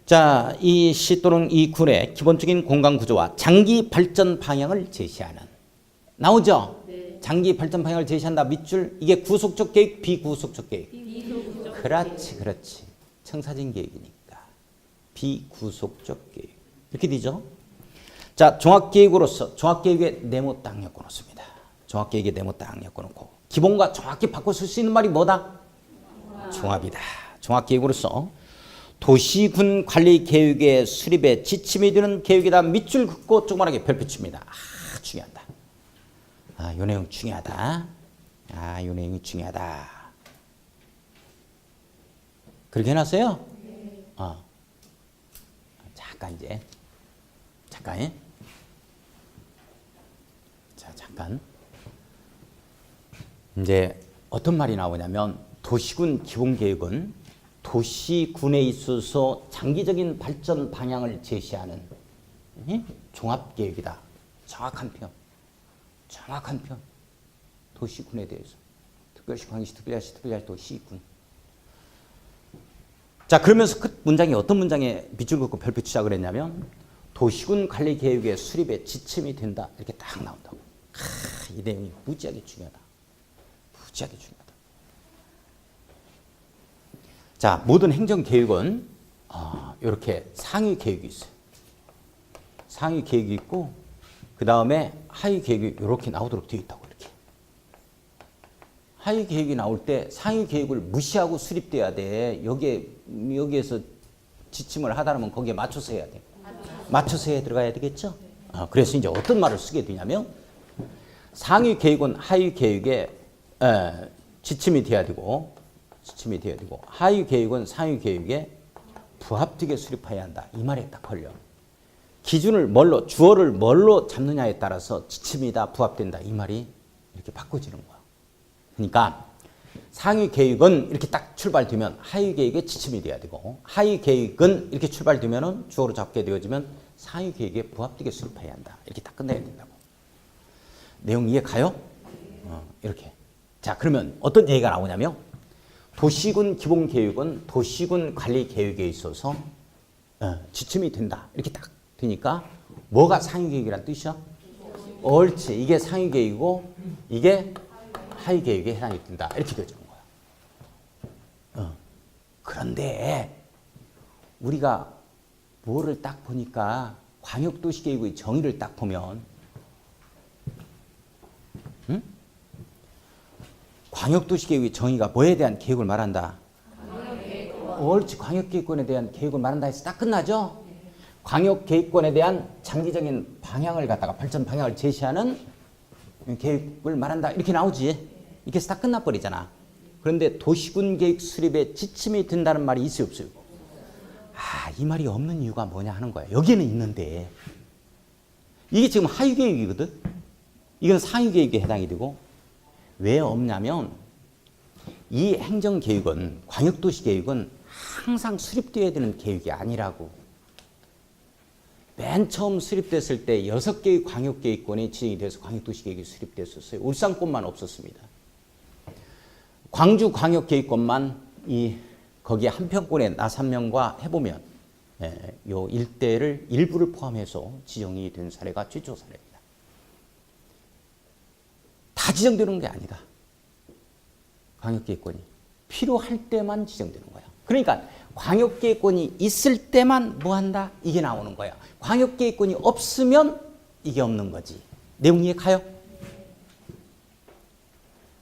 자, 이 시 또는 이 군의 기본적인 공간 구조와 장기 발전 방향을 제시하는. 나오죠? 네. 장기 발전 방향을 제시한다. 밑줄. 이게 구속적 계획, 비구속적 계획. 비구속적 그렇지, 그렇지. 청사진 계획이니까. 비구속적 계획. 이렇게 되죠? 자, 종합계획으로서 종합계획에 네모 딱 엮어놓습니다. 종합계획에 네모 딱 엮어놓고 기본과 정확히 바꿔 쓸 수 있는 말이 뭐다? 종합이다. 종합계획으로서 도시군 관리 계획의 수립에 지침이 되는 계획이다. 밑줄 긋고 조그만하게 별표 칩니다. 아, 중요하다. 아, 요 내용 중요하다. 아, 요 내용이 중요하다. 그렇게 해놨어요? 잠깐 이제. 잠깐. 자, 잠깐. 이제 어떤 말이 나오냐면 도시군 기본계획은 도시군에 있어서 장기적인 발전 방향을 제시하는 종합계획이다. 정확한 표현. 정확한 표현. 도시군에 대해서. 특별시, 광역시, 특별시, 특별자치도, 시군. 자, 그러면서 끝 문장이 어떤 문장에 밑줄 긋고 별표 치자 그랬냐면 도시군 관리 계획의 수립에 지침이 된다. 이렇게 딱 나온다고. 이 내용이 무지하게 중요하다. 무지하게 중요하다. 자, 모든 행정 계획은 이렇게 상위 계획이 있어요. 상위 계획이 있고 그 다음에 하위 계획이 이렇게 나오도록 되어 있다고. 이렇게. 하위 계획이 나올 때 상위 계획을 무시하고 수립돼야 돼. 여기에서 지침을 하다면 거기에 맞춰서 해야 돼. 맞춰서 해 들어가야 되겠죠? 그래서 이제 어떤 말을 쓰게 되냐면 상위 계획은 하위 계획에 지침이 돼야 되고 하위 계획은 상위 계획에 부합되게 수립해야 한다. 이 말에 딱 걸려. 기준을 뭘로 주어를 뭘로 잡느냐에 따라서 지침이다 부합된다. 이 말이 이렇게 바꿔지는 거야. 그러니까 상위 계획은 이렇게 딱 출발되면 하위 계획에 지침이 돼야 되고 하위 계획은 이렇게 출발되면 주어로 잡게 되어지면 상위 계획에 부합되게 수립해야 한다. 이렇게 딱 끝내야 된다고. 내용 이해 가요? 이렇게. 자, 그러면 어떤 얘기가 나오냐면 도시군 기본계획은 도시군 관리 계획에 있어서 지침이 된다. 이렇게 딱 되니까 뭐가 상위 계획이란 뜻이야? 옳지. 이게 상위 계획이고 이게 하위 계획에 해당이 된다. 이렇게 되어지는 거야. 그런데 우리가 뭐를 딱 보니까 광역도시계획의 정의를 딱 보면 광역도시계획의 정의가 뭐에 대한 계획을 말한다? 옳지. 광역계획권에 대한 계획을 말한다 해서 딱 끝나죠? 광역계획권에 대한 장기적인 방향을 갖다가 발전 방향을 제시하는 계획을 말한다. 이렇게 나오지. 이렇게 해서 딱 끝나버리잖아. 그런데 도시군 계획 수립에 지침이 든다는 말이 있어요, 없어요? 이 말이 없는 이유가 뭐냐 하는 거야. 여기는 있는데 이게 지금 하위 계획이거든. 이건 상위 계획에 해당이 되고 왜 없냐면 이 행정계획은 광역도시계획은 항상 수립되어야 되는 계획이 아니라고. 맨 처음 수립됐을 때 6개의 광역계획권이 지정이 돼서 광역도시계획이 수립됐었어요. 울산권만 없었습니다. 광주 광역계획권만 거기에 한평권의 나산면과 해보면 요 일대를 일부를 포함해서 지정이 된 사례가 최초 사례입니다. 다 지정되는 게 아니다. 광역계획권이 필요할 때만 지정되는 거야. 그러니까 광역계획권이 있을 때만 뭐 한다? 이게 나오는 거야. 광역계획권이 없으면 이게 없는 거지. 내용 이해 가요?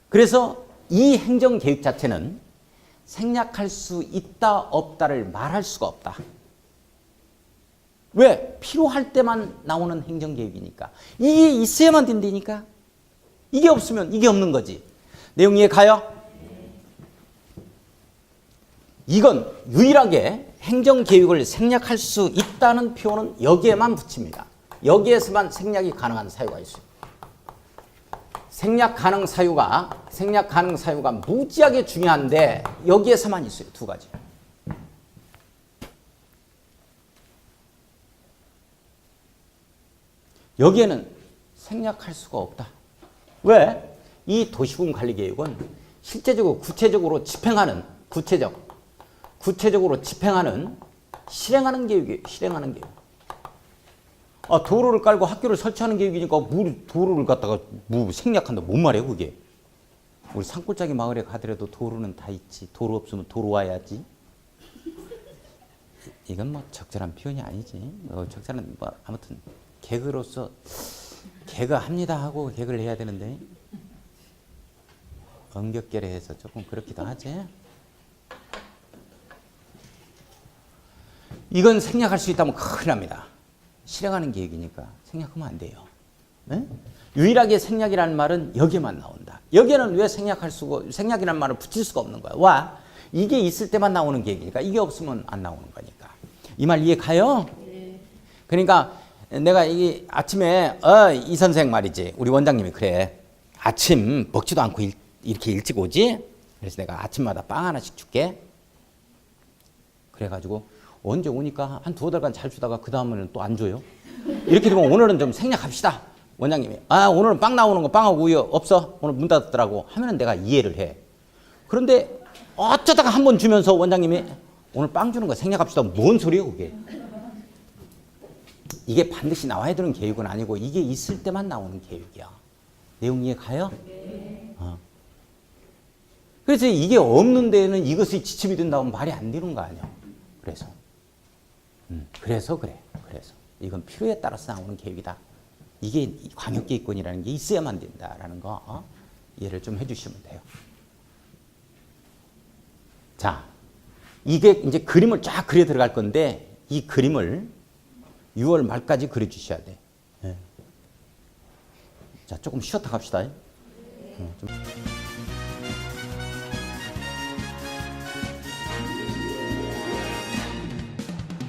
그래서 이 행정계획 자체는 생략할 수 있다 없다를 말할 수가 없다. 왜? 필요할 때만 나오는 행정계획이니까. 이게 있어야만 된다니까. 이게 없으면 이게 없는 거지. 내용 이해 가요? 이건 유일하게 행정계획을 생략할 수 있다는 표현은 여기에만 붙입니다. 여기에서만 생략이 가능한 사유가 있어요. 생략 가능 사유가 무지하게 중요한데 여기에서만 있어요. 두 가지. 여기에는 생략할 수가 없다. 왜? 이 도시군 관리계획은 실제적으로 구체적으로 집행하는 구체적으로 집행하는 실행하는 계획이에요. 실행하는 계획. 아, 도로를 깔고 학교를 설치하는 계획이니까 도로를 갖다가 생략한다. 뭔 말이에요, 그게? 우리 산골짜기 마을에 가더라도 도로는 다 있지. 도로 없으면 도로 와야지. 이건 뭐 적절한 표현이 아니지. 적절한 뭐 아무튼 개그로서 개그합니다 하고 개그를 해야 되는데 엄격결해해서 조금 그렇기도 하지. 이건 생략할 수 있다면 큰일 납니다. 실행하는 계획이니까 생략하면 안 돼요. 네? 유일하게 생략이라는 말은 여기에만 나온다. 여기에는 왜 생략이라는 말을 붙일 수가 없는 거야. 와, 이게 있을 때만 나오는 계획이니까 이게 없으면 안 나오는 거니까. 이 말 이해 가요? 네. 그러니까 내가 이 아침에 이 선생 말이지. 우리 원장님이 그래. 아침 먹지도 않고 이렇게 일찍 오지? 그래서 내가 아침마다 빵 하나씩 줄게. 그래가지고 언제 오니까 한 2달간 잘 주다가 그 다음에는 또 안 줘요. 이렇게 되면 오늘은 좀 생략합시다. 원장님이 오늘은 빵 나오는 거 빵하고 우유 없어. 오늘 문 닫았더라고 하면 내가 이해를 해. 그런데 어쩌다가 한 번 주면서 원장님이 오늘 빵 주는 거 생략합시다. 뭔 소리예요 그게. 이게 반드시 나와야 되는 계획은 아니고 이게 있을 때만 나오는 계획이야. 내용 이해 가요? 네. 그래서 이게 없는 데에는 이것이 지침이 된다면 말이 안 되는 거 아니야. 그래서 그래. 그래서 이건 필요에 따라서 나오는 계획이다. 이게 광역계획권이라는 게 있어야만 된다라는 거 이해를 좀 해주시면 돼요. 자, 이게 이제 그림을 쫙 그려 들어갈 건데 이 그림을 6월 말까지 그려주셔야 돼. 자, 조금 쉬었다 갑시다. 좀.